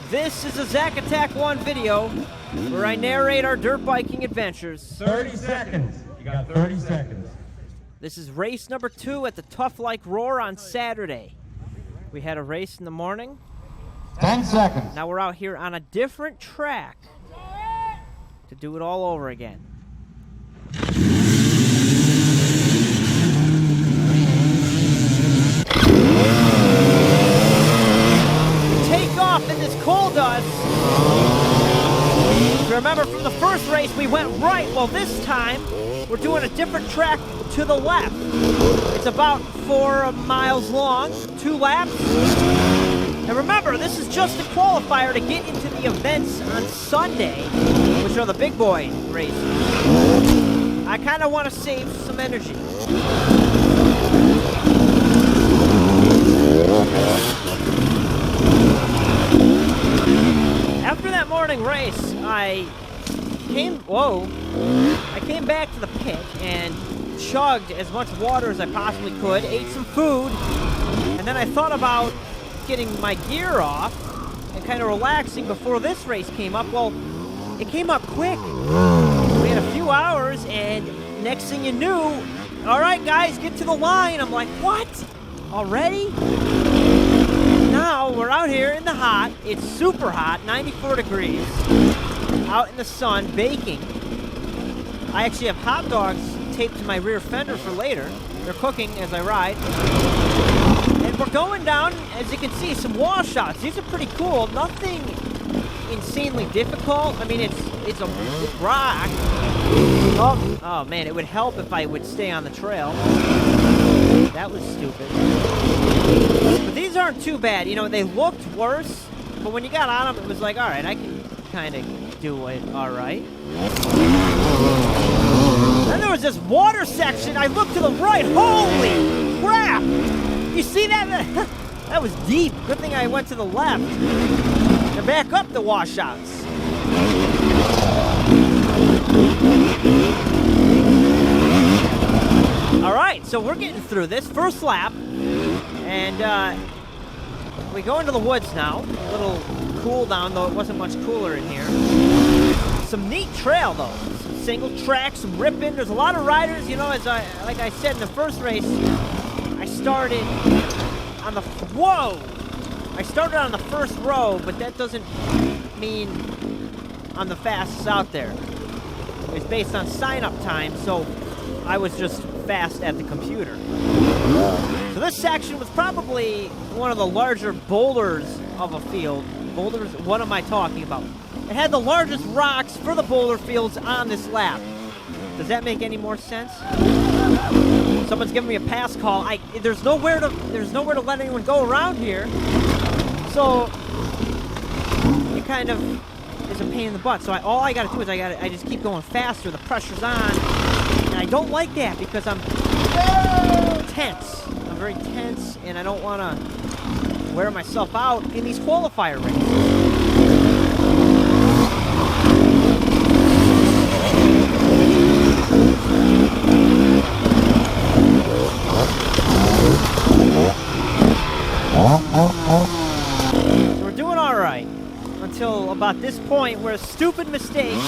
This is a Zack Attack 1 video where I narrate our dirt biking adventures. 30 seconds. You got 30 seconds. This is race number 2 at the Tough Like RORR on Saturday. We had a race in the morning. 10 seconds. Now we're out here on a different track to do it all over again. In this coal dust. If you remember from the first race, we went right. Well, this time, we're doing a different track to the left. It's about 4 miles long, 2 laps. And remember, this is just a qualifier to get into the events on Sunday, which are the big boy races. I kind of want to save some energy. After that morning race, I came back to the pit and chugged as much water as I possibly could, ate some food, and then I thought about getting my gear off and kind of relaxing before this race came up. Well, it came up quick. We had a few hours, and next thing you knew, all right, guys, get to the line. I'm like, what? Already? Now we're out here in the hot. It's super hot, 94 degrees, out in the sun, baking. I actually have hot dogs taped to my rear fender for later. They're cooking as I ride. And we're going down, as you can see, some washouts. These are pretty cool. Nothing insanely difficult. I mean, it's rock. Oh man, it would help if I would stay on the trail. That was stupid. But these aren't too bad. You know, they looked worse, but when you got on them, it was like, all right, I can kind of do it all right. Then there was this water section. I looked to the right. Holy crap! You see that? That was deep. Good thing I went to the left. To back up the washouts. All right, so we're getting through this first lap, and we go into the woods now. A little cool down, though it wasn't much cooler in here. Some neat trail, though. Some single track, some ripping. There's a lot of riders. You know, like I said in the first race, I started on the I started on the first row, but that doesn't mean I'm the fastest out there. It's based on sign-up time, so I was just fast at the computer. So this section was probably one of the larger boulders of a field. Boulders, what am I talking about? It had the largest rocks for the boulder fields on this lap. Does that make any more sense? Someone's giving me a pass call. There's nowhere to let anyone go around here. So it kind of is a pain in the butt. So all I gotta do is I just keep going faster. The pressure's on. And I don't like that because I'm tense. I'm very tense, and I don't want to wear myself out in these qualifier races. So we're doing all right until about this point where stupid mistakes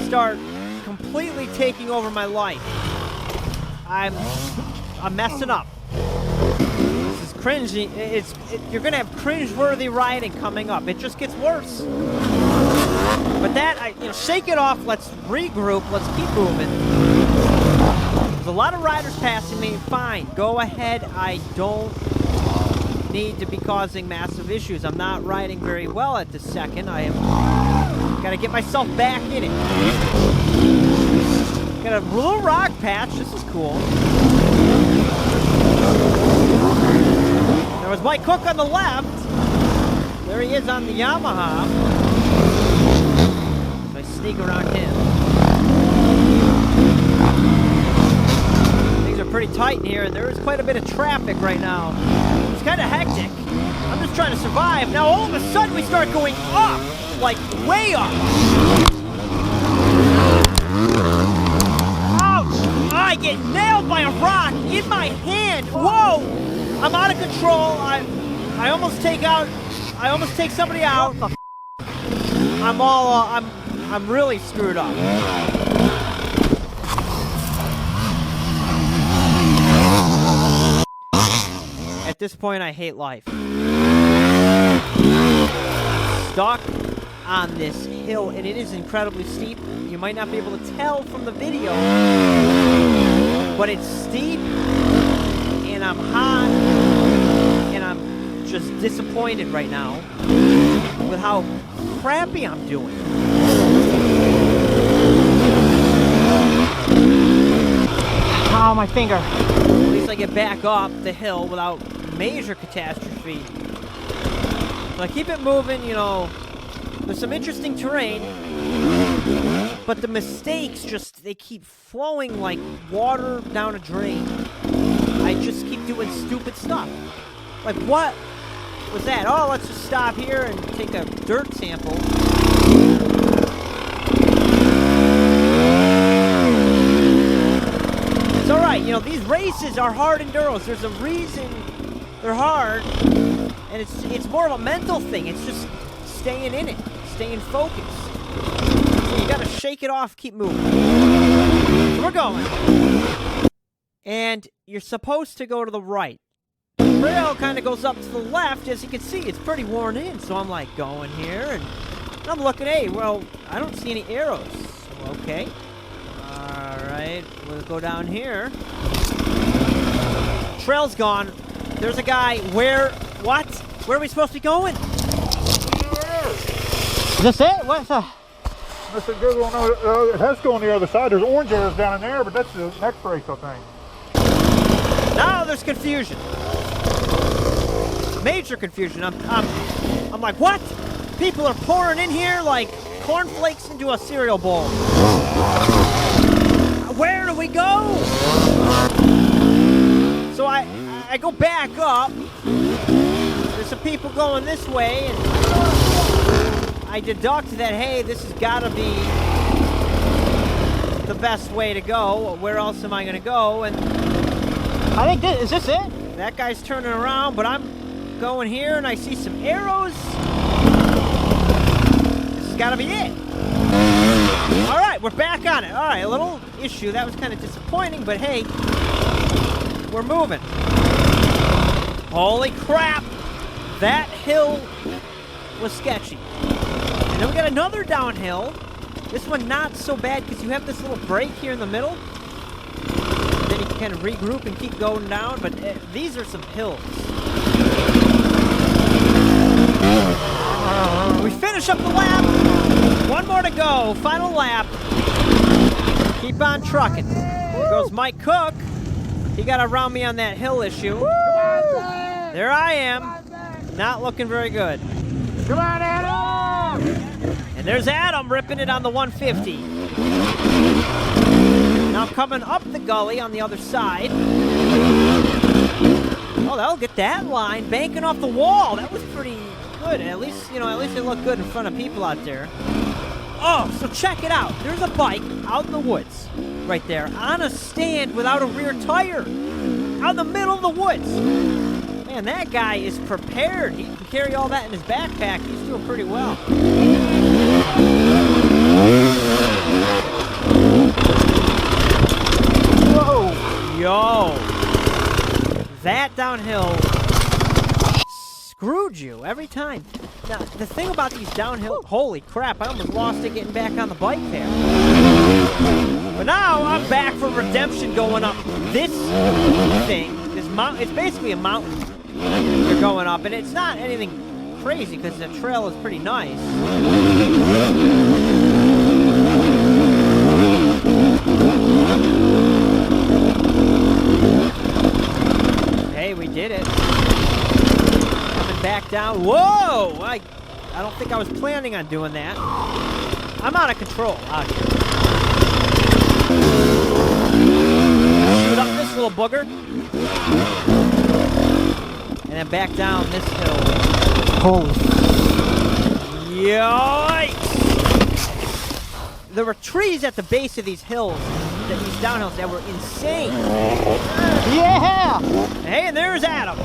start completely taking over my life. I'm messing up. This is cringy. You're gonna have cringe-worthy riding coming up. It just gets worse. But that, shake it off. Let's regroup. Let's keep moving. There's a lot of riders passing me. Fine, go ahead. I don't need to be causing massive issues. I'm not riding very well at this second. I am gotta get myself back in it. Got a little rock patch. This is cool. There was Mike Cook on the left. There he is on the Yamaha. So I sneak around him. Things are pretty tight in here, and there is quite a bit of traffic right now. It's kind of hectic. I'm just trying to survive. Now all of a sudden we start going up, like way up. I get nailed by a rock in my hand. Whoa! I'm out of control. I almost take out I almost take somebody out. I'm really screwed up. At this point, I hate life. Stuck on this hill, and it is incredibly steep. You might not be able to tell from the video, but it's steep, and I'm hot, and I'm just disappointed right now with how crappy I'm doing. Oh, my finger. At least I get back up the hill without major catastrophe. So I keep it moving, you know. There's some interesting terrain, but the mistakes just, they keep flowing like water down a drain. I just keep doing stupid stuff. Like, what was that? Oh, let's just stop here and take a dirt sample. It's alright, you know, these races are hard enduros. There's a reason they're hard, and it's more of a mental thing. It's just staying in it, staying focused. So you gotta shake it off, keep moving. So we're going. And you're supposed to go to the right. The trail kind of goes up to the left. As you can see, it's pretty worn in. So I'm like going here, and I'm looking, hey, well, I don't see any arrows. Okay. Alright, we'll go down here. Trail's gone. There's a guy. Where? What? Where are we supposed to be going? Is this it? What's that? It has to go on the other side. There's orange arrows down in there, but that's the next race, I think. Now there's confusion. Major confusion. I'm like, what? People are pouring in here like cornflakes into a cereal bowl. Where do we go? So I go back up. There's some people going this way, and I deduct that, hey, this has got to be the best way to go. Where else am I going to go? And I think is this it? That guy's turning around, but I'm going here, and I see some arrows. This has got to be it. All right, we're back on it. All right, a little issue. That was kind of disappointing, but hey, we're moving. Holy crap. That hill was sketchy. And then we got another downhill. This one not so bad because you have this little break here in the middle. Then you can kind of regroup and keep going down, but these are some hills. We finish up the lap. One more to go. Final lap. Keep on trucking. Here goes Mike Cook. He got around me on that hill issue. There I am. Not looking very good. Come on, Adam! And there's Adam ripping it on the 150. Now coming up the gully on the other side. Oh, that'll get that line. Banking off the wall. That was pretty good. At least, you know, it looked good in front of people out there. Oh, so check it out. There's a bike out in the woods right there on a stand without a rear tire. Out in the middle of the woods. Man, that guy is prepared. He can carry all that in his backpack. He's doing pretty well. Whoa. Yo. That downhill screwed you every time. Now, the thing about these downhill... Holy crap, I almost lost it getting back on the bike there. But now I'm back for redemption going up this thing. This mountain. It's basically a mountain you're going up, and it's not anything crazy because the trail is pretty nice. Hey, we did it. Coming back down. Whoa! I don't think I was planning on doing that. I'm out of control out here. Shoot up this little booger. And then back down this hill. Holy. Yikes! There were trees at the base of these hills, these downhills, that were insane. Yeah! Hey, and there's Adam.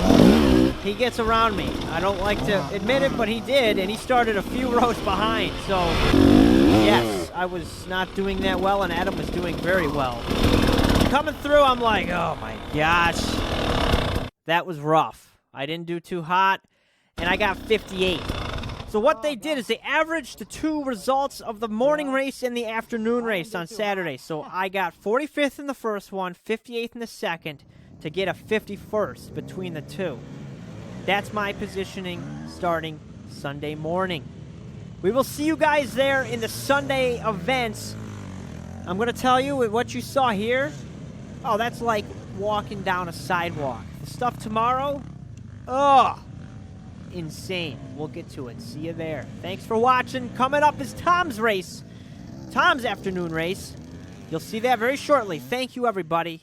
he gets around me. I don't like to admit it, but he did, and he started a few rows behind. So, yes, I was not doing that well, and Adam was doing very well. Coming through, I'm like, oh my gosh. That was rough. I didn't do too hot, and I got 58. So what they did is they averaged the two results of the morning race and the afternoon race on Saturday. So I got 45th in the first one, 58th in the second, to get a 51st between the two. That's my positioning starting Sunday morning. We will see you guys there in the Sunday events. I'm going to tell you what you saw here. Oh, that's like walking down a sidewalk. The stuff tomorrow, insane. We'll get to it. See you there. Thanks for watching. Coming up is Tom's race. Tom's afternoon race. You'll see that very shortly. Thank you, everybody.